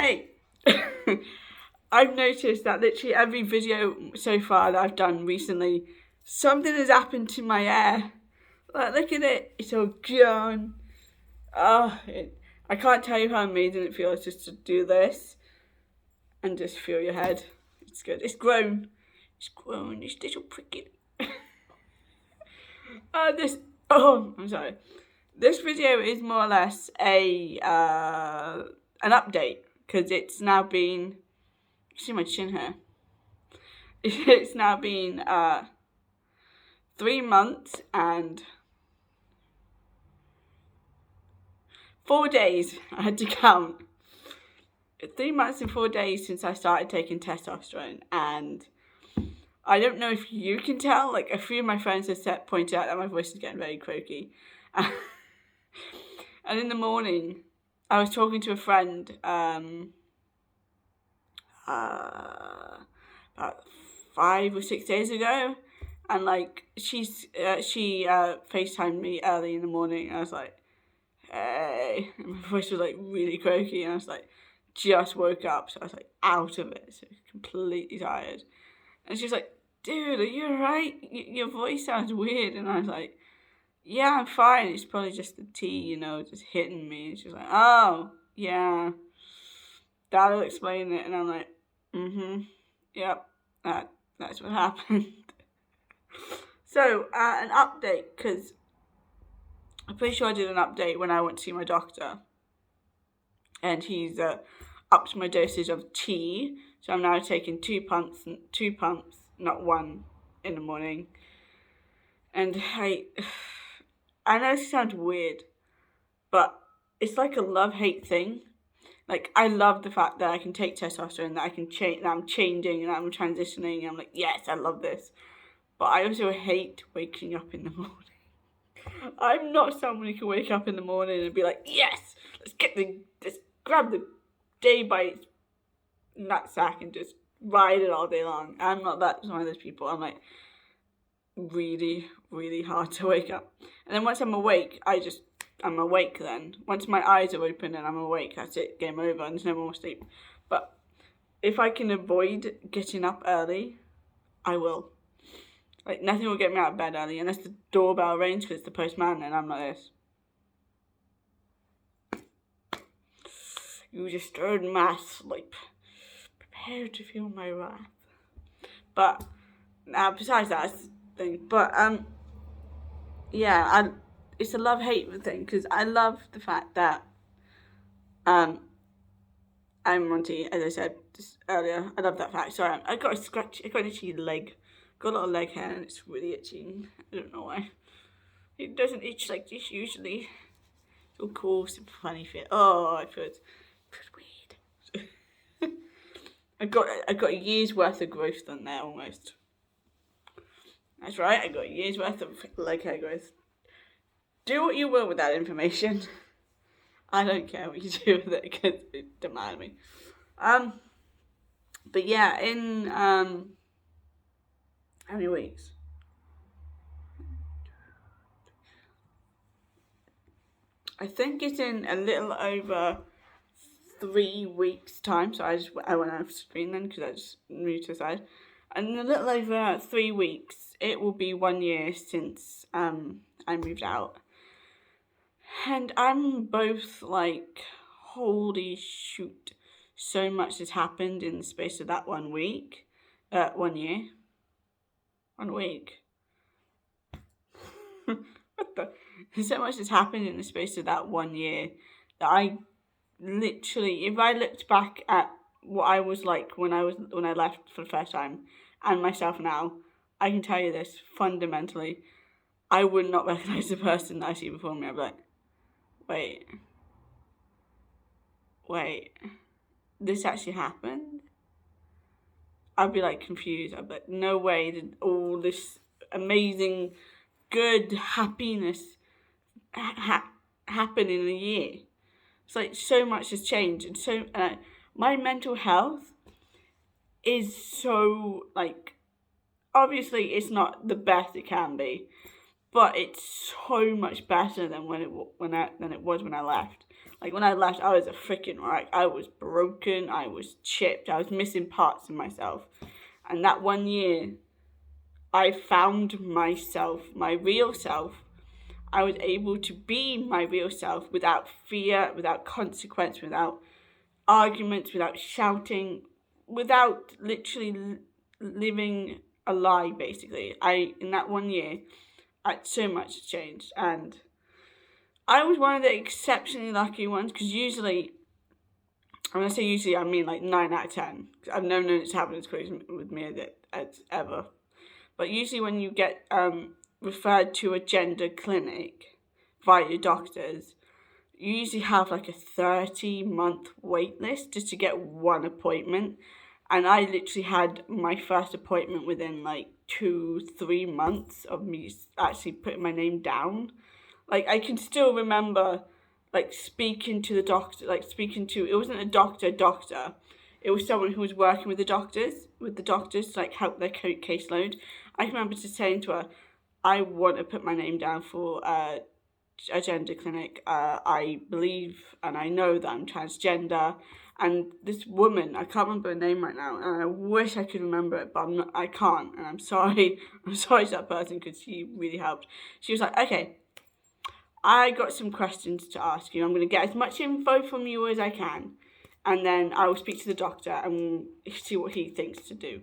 Hey, I've noticed that literally every video so far that I've done recently, something has happened to my hair. Like, look at it, it's all gone. I can't tell you how amazing it feels just to do this and just feel your head. It's good. It's grown. It's little prickly. I'm sorry. This video is more or less an update because it's now been. You see my chin here. It's now been 3 months and 4 days. I had to count. 3 months and 4 days since I started taking testosterone, and I don't know if you can tell. Like, a few of my friends have pointed out that my voice is getting very croaky. And in the morning, I was talking to a friend about 5 or 6 days ago, and like she FaceTimed me early in the morning, and I was like, hey, and my voice was like really croaky, and I was like, just woke up, so I was like out of it, so completely tired. And she's like, dude, are you alright? Your voice sounds weird. And I was like, yeah, I'm fine. It's probably just the tea, just hitting me. And she's like, oh, yeah, that'll explain it. And I'm like, yep, that's what happened. So, an update, because I'm pretty sure I did an update when I went to see my doctor. And he's upped my dosage of tea. So I'm now taking 2 pumps, not one, in the morning. And I know this sounds weird, but it's like a love-hate thing. Like, I love the fact that I can take testosterone, that I can change, that I'm changing, and that I'm transitioning, and I'm like, yes, I love this. But I also hate waking up in the morning. I'm not someone who can wake up in the morning and be like, yes, let's grab the day by its nutsack and just ride it all day long. I'm not one of those people. I'm like really, really hard to wake up. And then once I'm awake, I'm awake then. Once my eyes are open and I'm awake, that's it, game over, and there's no more sleep. But if I can avoid getting up early, I will. Like, nothing will get me out of bed early unless the doorbell rings because it's the postman, and I'm like this. You disturbed my sleep. Prepare to feel my wrath. But besides that, that's the thing. But yeah, it's a love-hate thing because I love the fact that I'm Monty, as I said just earlier. I love that fact. Sorry, I got a scratch. I got an itchy leg. Got a lot of leg hair and it's really itchy. I don't know why. It doesn't itch like this usually. It's all coarse and funny fit. Oh, I feel weird. I got a year's worth of growth done there almost. That's right, I got a year's worth of leg hair growth. Do what you will with that information. I don't care what you do with it because it don't matter to me. But yeah, in how many weeks? I think it's in a little over 3 weeks time. So I went out of screen then because I just moved to the side. And in a little over 3 weeks, it will be 1 year since I moved out. And I'm both like, holy shoot, so much has happened in the space of that 1 week. 1 year. 1 week. What the? So much has happened in the space of that 1 year that I literally, if I looked back at what I was like when I left for the first time and myself now, I can tell you this fundamentally, I would not recognize the person that I see before me. I'd be like, wait, this actually happened? I'd be like confused. I'd be like, no way did all this amazing, good happiness happen in a year. It's like so much has changed, and so my mental health is so like, obviously it's not the best it can be, but it's so much better than when it was when I left. Like, when I left, I was a freaking wreck. I was broken, I was chipped, I was missing parts of myself. And that 1 year, I found myself, my real self. I was able to be my real self without fear, without consequence, without arguments, without shouting, without literally living a lie, basically. In that 1 year, so much changed. And I was one of the exceptionally lucky ones, because usually, when I say usually, I mean like 9 out of 10. I've never known it to happen as crazy with me as ever. But usually when you get referred to a gender clinic via your doctors, you usually have like a 30-month wait list just to get one appointment. And I literally had my first appointment within like 2-3 months of me actually putting my name down. Like, I can still remember like speaking to the doctor, it wasn't a doctor, it was someone who was working with the doctors to like help their caseload. I remember just saying to her, I want to put my name down for a gender clinic. I believe and I know that I'm transgender. And this woman, I can't remember her name right now, and I wish I could remember it, but I can't, and I'm sorry. I'm sorry to that person, because she really helped. She was like, okay, I got some questions to ask you. I'm going to get as much info from you as I can, and then I will speak to the doctor and see what he thinks to do.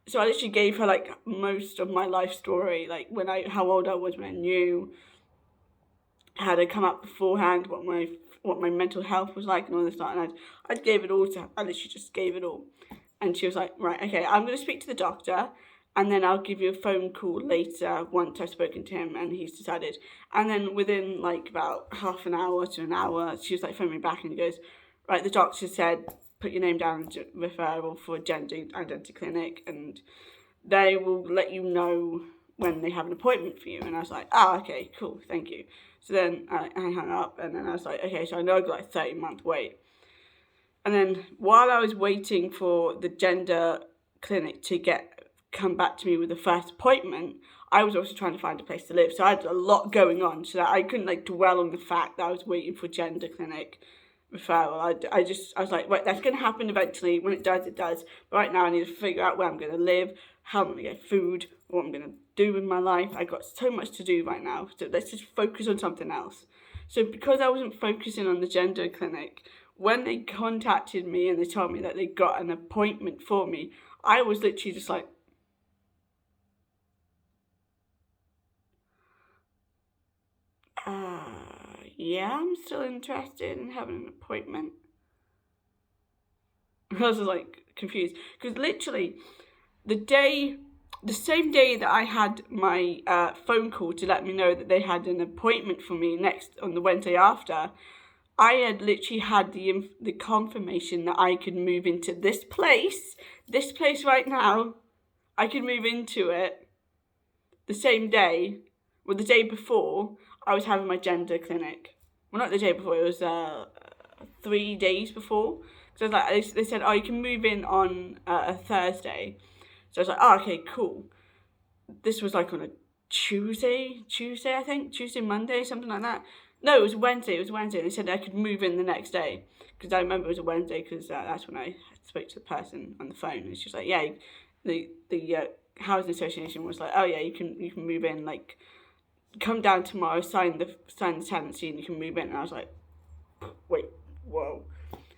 So I literally gave her like most of my life story, like how old I was when I knew, had I come up beforehand, what my mental health was like, and all this stuff. And I gave it all to her. I literally just gave it all. And she was like, right, okay, I'm going to speak to the doctor, and then I'll give you a phone call later once I've spoken to him and he's decided. And then within like about half an hour to an hour, she was like phoning me back, and he goes, right, the doctor said, put your name down as referral for a gender identity clinic, and they will let you know when they have an appointment for you. And I was like, okay, cool, thank you. So then I hung up, and then I was like, okay, so I know I've got a 30-month wait. And then while I was waiting for the gender clinic to come back to me with the first appointment, I was also trying to find a place to live. So I had a lot going on, so that I couldn't like dwell on the fact that I was waiting for gender clinic referral. I was like, right, that's going to happen eventually. When it does, it does. But right now I need to figure out where I'm going to live, how I'm going to get food, what I'm going to do with my life. I got so much to do right now, so let's just focus on something else. So because I wasn't focusing on the gender clinic, when they contacted me and they told me that they got an appointment for me, I was literally just like, yeah, I'm still interested in having an appointment. I was like confused, because literally the same day that I had my phone call to let me know that they had an appointment for me on the Wednesday after, I had literally had the confirmation that I could move into this place right now. I could move into it the same day, well, the day before I was having my gender clinic. Well, not the day before, it was 3 days before. So I was like, they said, you can move in on a Thursday. So I was like, okay, cool. This was like on a Tuesday, I think. Tuesday, Monday, something like that. No, it was Wednesday. They said I could move in the next day. Because I remember it was a Wednesday, because that's when I spoke to the person on the phone. And she was like, yeah, the housing association was like, oh yeah, you can move in, like, come down tomorrow, sign the tenancy, and you can move in. And I was like, wait, whoa.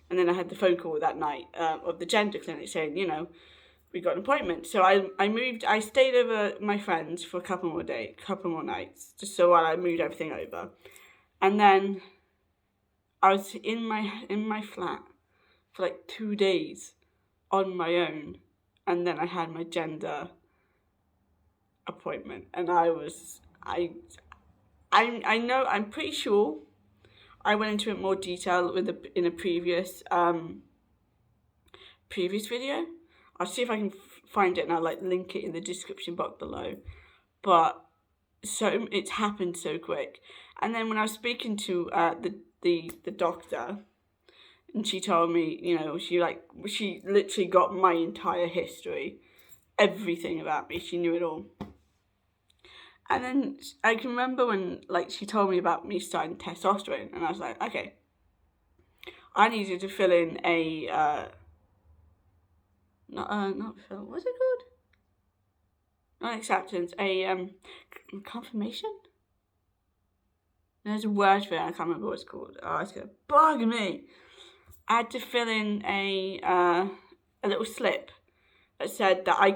And then I had the phone call that night of the gender clinic saying, we got an appointment. So I stayed over my friends for a couple more nights, just so while I moved everything over. And then I was in my flat for like 2 days on my own. And then I had my gender appointment. And I'm pretty sure I went into it more detail in a previous video. I'll see if I can find it, and I'll like link it in the description box below. But so it's happened so quick. And then when I was speaking to the doctor, and she told me, she literally got my entire history, everything about me. She knew it all. And then I can remember when, like, she told me about me starting testosterone, and I was like, okay, I needed to fill in a, not fill, what's it called? Not acceptance, a, confirmation? There's a word for it, I can't remember what it's called. Oh, it's gonna bug me. I had to fill in a little slip that said that a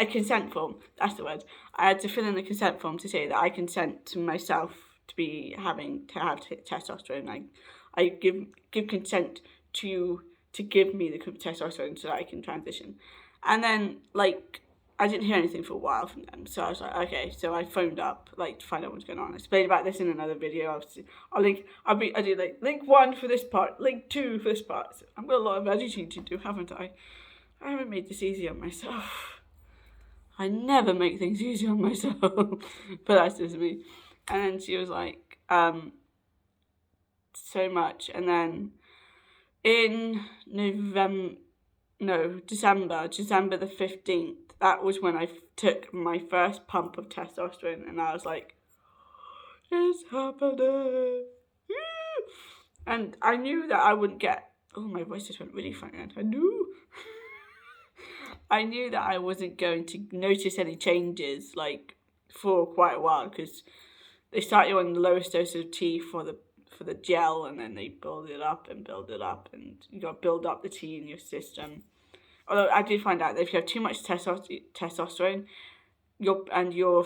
consent form, that's the word. I had to fill in a consent form to say that I consent to myself to have testosterone. I give consent to give me the testosterone so that I can transition. And then, like, I didn't hear anything for a while from them, so I was like, okay. So I phoned up, like, to find out what's going on. I explained about this in another video. I do like link 1 for this part, link 2 for this part. So I've got a lot of editing to do, haven't I? I haven't made this easy on myself. I never make things easy on myself, but that's just me. And then she was like, so much. And then in December the 15th, that was when I took my first pump of testosterone, and I was like, it's happening. And I knew that I wouldn't get, oh, my voice just went really funny. I knew that I wasn't going to notice any changes, like, for quite a while, because they start you on the lowest dose of T for the gel, and then they build it up, and you got to build up the T in your system. Although I did find out that if you have too much testosterone, you're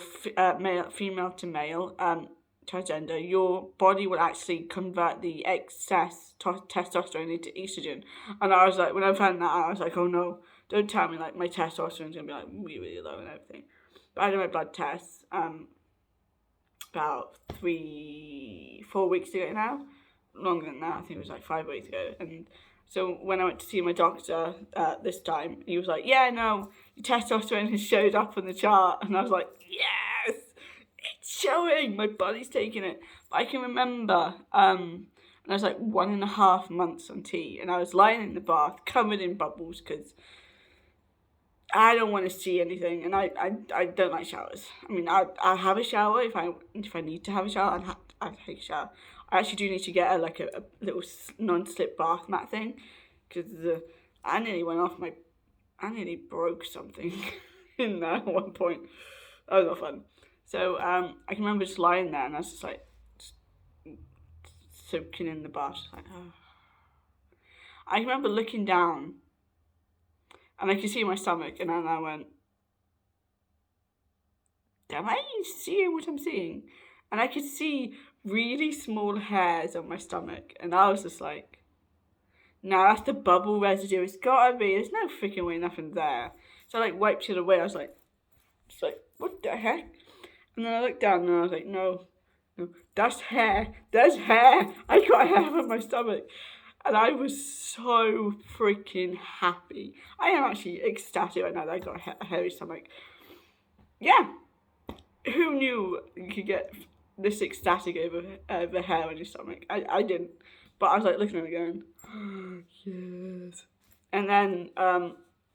female to male, transgender, your body will actually convert the excess testosterone into estrogen. And I was like, when I found that out, I was like, oh no, don't tell me like my testosterone's gonna be like really, really low and everything. But I did my blood tests about 3-4 weeks ago now, longer than that. I think it was like 5 weeks ago. And so when I went to see my doctor this time, he was like, yeah, no, your testosterone has showed up on the chart. And I was like, yes, it's showing, my body's taking it. But I can remember, and I was like 1.5 months on T, and I was lying in the bath covered in bubbles because I don't want to see anything, and I don't like showers. I mean, I'll have a shower if I need to have a shower. I'll take a shower. I actually do need to get a little non-slip bath mat thing, because I nearly broke something in there at one point. That was not fun. So I can remember just lying there, and I was just like soaking in the bath, like, oh. I remember looking down, and I could see my stomach, and then I went, am I seeing what I'm seeing? And I could see really small hairs on my stomach, and I was just like, no, that's the bubble residue, it's gotta be, there's no freaking way nothing there. So I wiped it away. I was like, what the heck? And then I looked down, and I was like, no, that's hair, there's hair, I got hair on my stomach. And I was so freaking happy. I am actually ecstatic right now that I got a hairy stomach. Yeah. Who knew you could get this ecstatic over hair on your stomach? I didn't. But I was like looking at it going, oh, yes. And then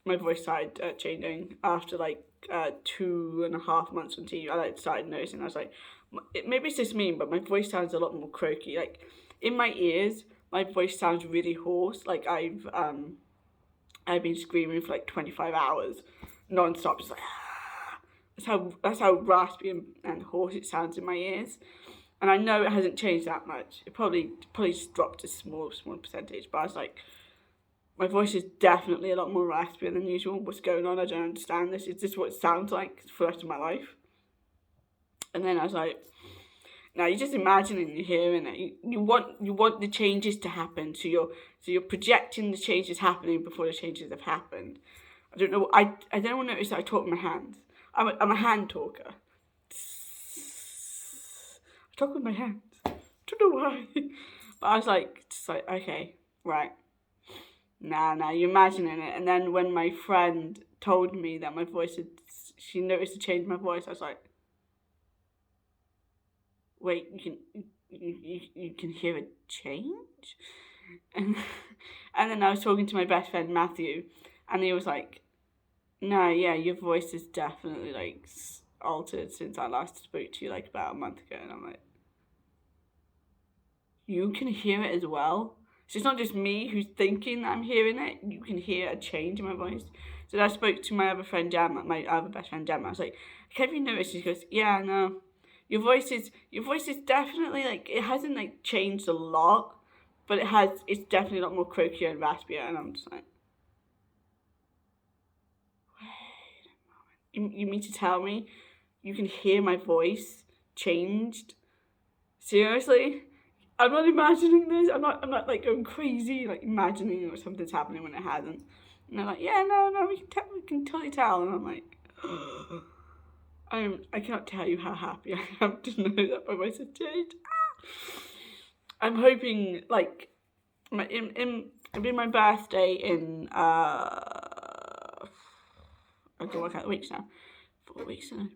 my voice started changing after 2.5 months on TV. I started noticing. I was like, maybe it's just me, but my voice sounds a lot more croaky. Like in my ears, my voice sounds really hoarse. Like I've been screaming for 25 hours non-stop. Just like, that's how raspy and hoarse it sounds in my ears. And I know it hasn't changed that much. It probably just dropped a small percentage. But I was like, my voice is definitely a lot more raspy than usual. What's going on? I don't understand this. Is this what it sounds like for the rest of my life? And then I was like, now you're just imagining, you're hearing it. You want the changes to happen. So you're projecting the changes happening before the changes have happened. I don't know. I don't notice that I talk with my hands. I'm a hand talker. I talk with my hands. I don't know why. But I was just like, okay, right. Nah, you're imagining it. And then when my friend told me that my voice she noticed a change in my voice, I was like, wait, you can hear a change? And then I was talking to my best friend Matthew, and he was like, no, yeah, your voice is definitely altered since I last spoke to you like about a month ago. And I'm like, you can hear it as well. So it's not just me who's thinking that I'm hearing it. You can hear a change in my voice. So I spoke to my other friend Gemma, my other best friend Gemma. I was like, have you noticed? She goes, yeah, no. Your voice is definitely like, it hasn't like changed a lot, but it's definitely a lot more croakier and raspier. And I'm just like, wait a moment. You mean to tell me you can hear my voice changed? Seriously? I'm not imagining this. I'm not like going crazy, like imagining something's happening when it hasn't. And they're like, yeah, no, we can totally tell. And I'm like, I cannot tell you how happy I am to know that my voice has changed. I'm hoping like it'll be my birthday in I can work out the weeks now. 4 weeks now.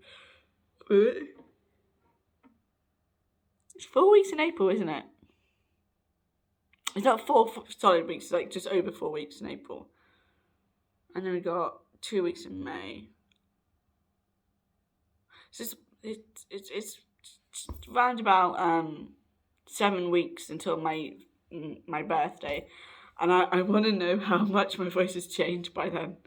It's 4 weeks in April, isn't it? It's not 4 solid weeks, it's like just over 4 weeks in April. And then we got 2 weeks in May. So it's round about 7 weeks until my birthday. And I want to know how much my voice has changed by then.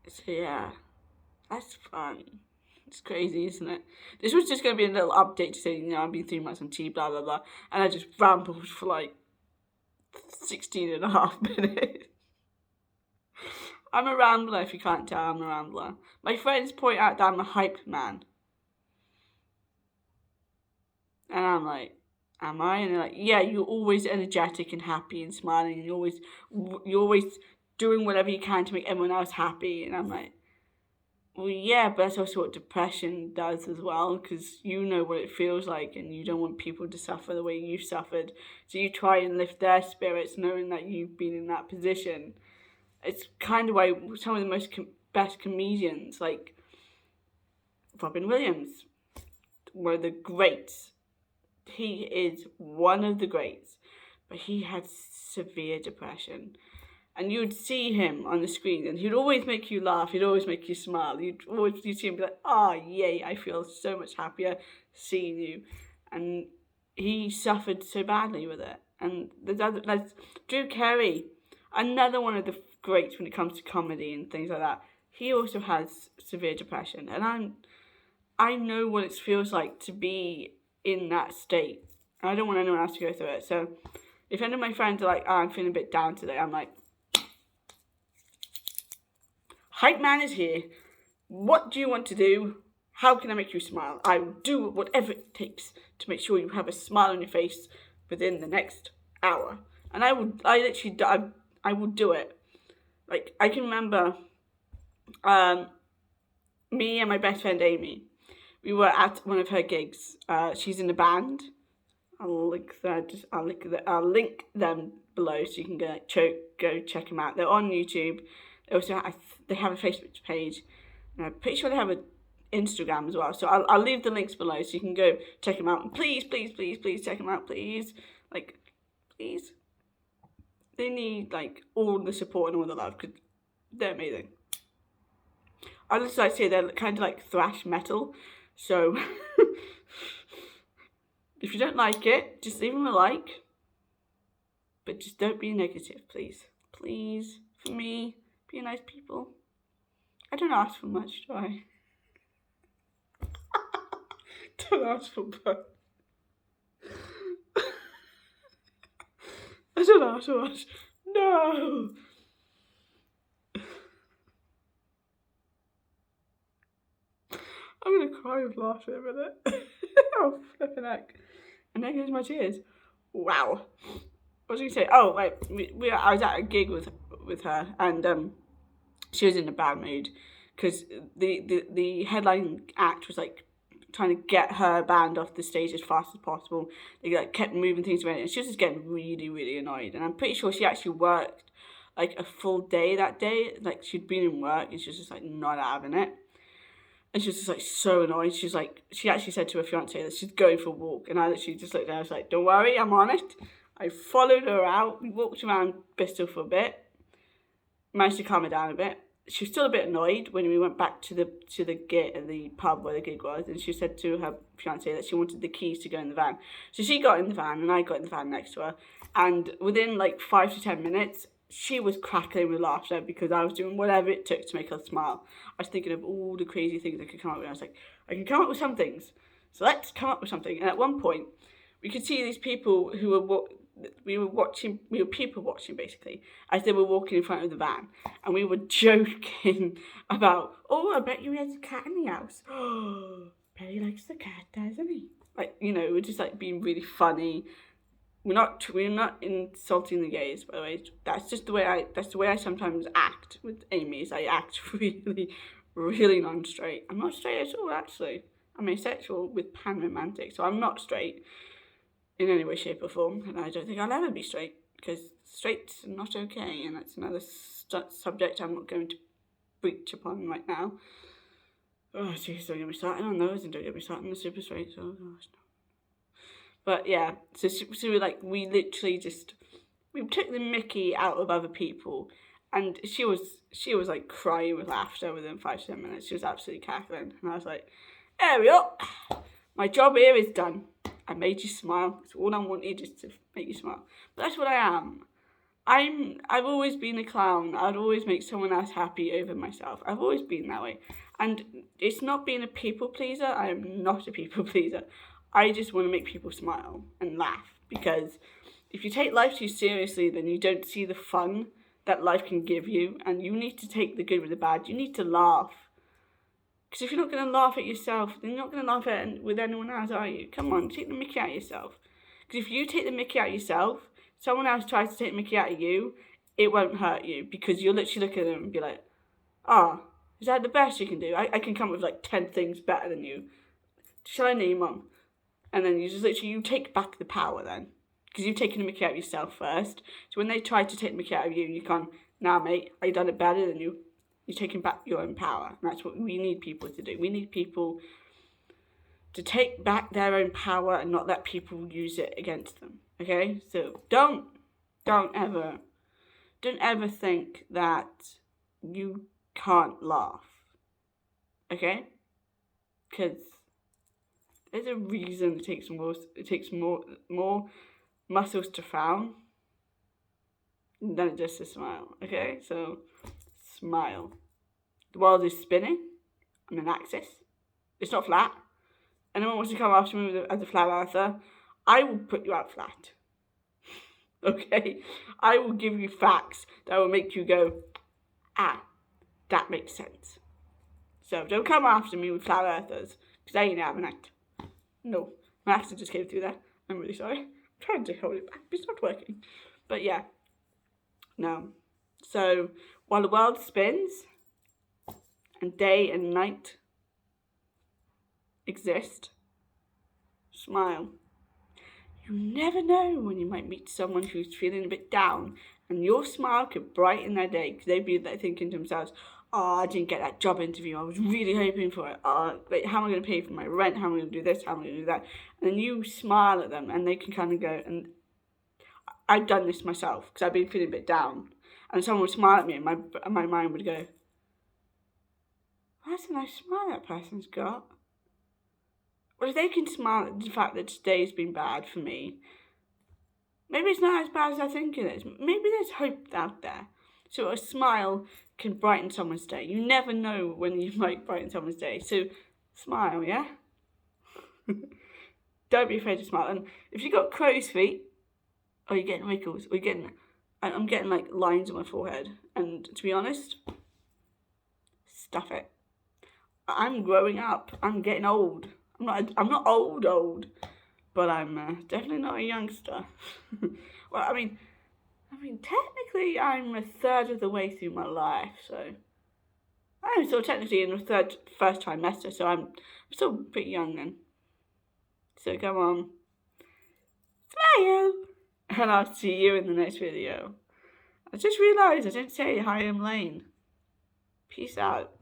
So yeah, that's fun. It's crazy, isn't it? This was just going to be a little update to say, you know, I've been 3 months on tea, blah, blah, blah. And I just rambled for like 16 and a half minutes. I'm a rambler, if you can't tell, I'm a rambler. My friends point out that I'm a hype man. And I'm like, am I? And they're like, yeah, you're always energetic and happy and smiling. And you're always doing whatever you can to make everyone else happy. And I'm like, well, yeah, but that's also what depression does as well, because you know what it feels like and you don't want people to suffer the way you suffered. So you try and lift their spirits knowing that you've been in that position. It's kind of why some of the best comedians, like Robin Williams, one of the greats, he is one of the greats, but he had severe depression. And you would see him on the screen, and he'd always make you laugh. He'd always make you smile. You'd see him be like, "Oh, yay! I feel so much happier seeing you." And he suffered so badly with it. And there's Drew Carey, another one of the greats when it comes to comedy and things like that. He also has severe depression, and I know what it feels like to be in that state. I don't want anyone else to go through it. So, if any of my friends are like, "Oh, I'm feeling a bit down today," I'm like, hype man is here. What do you want to do? How can I make you smile? I will do whatever it takes to make sure you have a smile on your face within the next hour. And I will do it. Like, I can remember me and my best friend Amy, we were at one of her gigs. She's in a band. I'll link them below so you can go check them out. They're on YouTube. They also they have a Facebook page, and I'm pretty sure they have an Instagram as well. So I'll leave the links below so you can go check them out. And please check them out, please. Like, please. They need like all the support and all the love because they're amazing. I just like to say they're kind of like thrash metal. So if you don't like it, just leave them a like. But just don't be negative, please. Please, for me. Be nice people. I don't ask for much, do I? Don't ask for much. I don't ask for much. No! I'm gonna cry with laughter in a minute. Oh, flipping heck. And there goes my tears. Wow. What was I going to say? Oh, right. I was at a gig with her, and she was in a bad mood because the headline act was like trying to get her band off the stage as fast as possible. They like kept moving things around, and she was just getting really, really annoyed. And I'm pretty sure she actually worked like a full day that day. Like, she'd been in work and she was just like not having it. And she was just like so annoyed. She actually said to her fiance that she's going for a walk, and I literally just looked at her. I was like, "Don't worry, I'm on it." I followed her out. We walked around Bristol for a bit. Managed to calm her down a bit. she was still a bit annoyed when we went back to the pub where the gig was, and she said to her fiance that she wanted the keys to go in the van. So she got in the van, and I got in the van next to her, and within like 5 to 10 minutes, she was crackling with laughter because I was doing whatever it took to make her smile. I was thinking of all the crazy things I could come up with. I was like, I can come up with some things, so let's come up with something. And at one point, we could see these people who were we were people watching basically as they were walking in front of the van, and we were joking about, oh, I bet you he has a cat in the house. Oh, bet he likes the cat, doesn't he? Like, you know, we're just like being really funny. We're not insulting the gays, by the way. That's just the way I sometimes act with Amy. Is I act really, really non-straight. I'm not straight at all, actually. I'm asexual with pan-romantic, so I'm not straight in any way, shape or form, and I don't think I'll ever be straight, because straight's not okay, and that's another subject I'm not going to breach upon right now. Oh, jeez, don't get me started on those, and don't get me started on the super straight, oh gosh, no. But yeah, so we literally just, we took the mickey out of other people, and she was like crying with laughter within 5 to 10 minutes. She was absolutely cackling, and I was like, there we go, my job here is done. I made you smile. It's all I wanted, is to make you smile. But that's what I am. I've always been a clown. I'd always make someone else happy over myself. I've always been that way. And it's not being a people pleaser. I am not a people pleaser. I just want to make people smile and laugh. Because if you take life too seriously, then you don't see the fun that life can give you. And you need to take the good with the bad. You need to laugh. Because if you're not going to laugh at yourself, then you're not going to laugh with anyone else, are you? Come on, take the mickey out of yourself. Because if you take the mickey out of yourself, someone else tries to take the mickey out of you, it won't hurt you. Because you'll literally look at them and be like, is that the best you can do? I can come up with like 10 things better than you. Shall I name them? And then you just literally, you take back the power then. Because you've taken the mickey out of yourself first. So when they try to take the mickey out of you, you can't, nah mate, I done it better than you. You're taking back your own power. And that's what we need people to do. We need people to take back their own power and not let people use it against them. Okay? So don't ever think that you can't laugh. Okay? Because there's a reason it takes more muscles to frown than it does to smile. Okay? So smile. The world is spinning on an axis. It's not flat. Anyone wants to come after me as a flat earther, I will put you out flat. Okay? I will give you facts that will make you go, that makes sense. So don't come after me with flat earthers, because I ain't having it. No, my accent just came through there. I'm really sorry. I'm trying to hold it back, but it's not working. But yeah, no. So while the world spins and day and night exist, smile. You never know when you might meet someone who's feeling a bit down, and your smile could brighten their day, because they'd be like thinking to themselves, I didn't get that job interview. I was really hoping for it. Wait, how am I going to pay for my rent? How am I going to do this? How am I going to do that? And then you smile at them, and they can kind of go, and I've done this myself, because I've been feeling a bit down. And someone would smile at me, and my mind would go, that's a nice smile that person's got. Well, if they can smile at the fact that today's been bad for me, maybe it's not as bad as I think it is. Maybe there's hope out there. So a smile can brighten someone's day. You never know when you might brighten someone's day. So smile, yeah? Don't be afraid to smile. And if you've got crow's feet, or you're getting wrinkles, or I'm getting like lines on my forehead. And to be honest, stuff it. I'm growing up. I'm getting old. I'm not old, but I'm definitely not a youngster. Well, I mean, technically I'm a third of the way through my life, so I'm still technically in the first trimester, so I'm still pretty young then. So come on, smile, and I'll see you in the next video. I just realised I didn't say hi, I'm Lane. Peace out.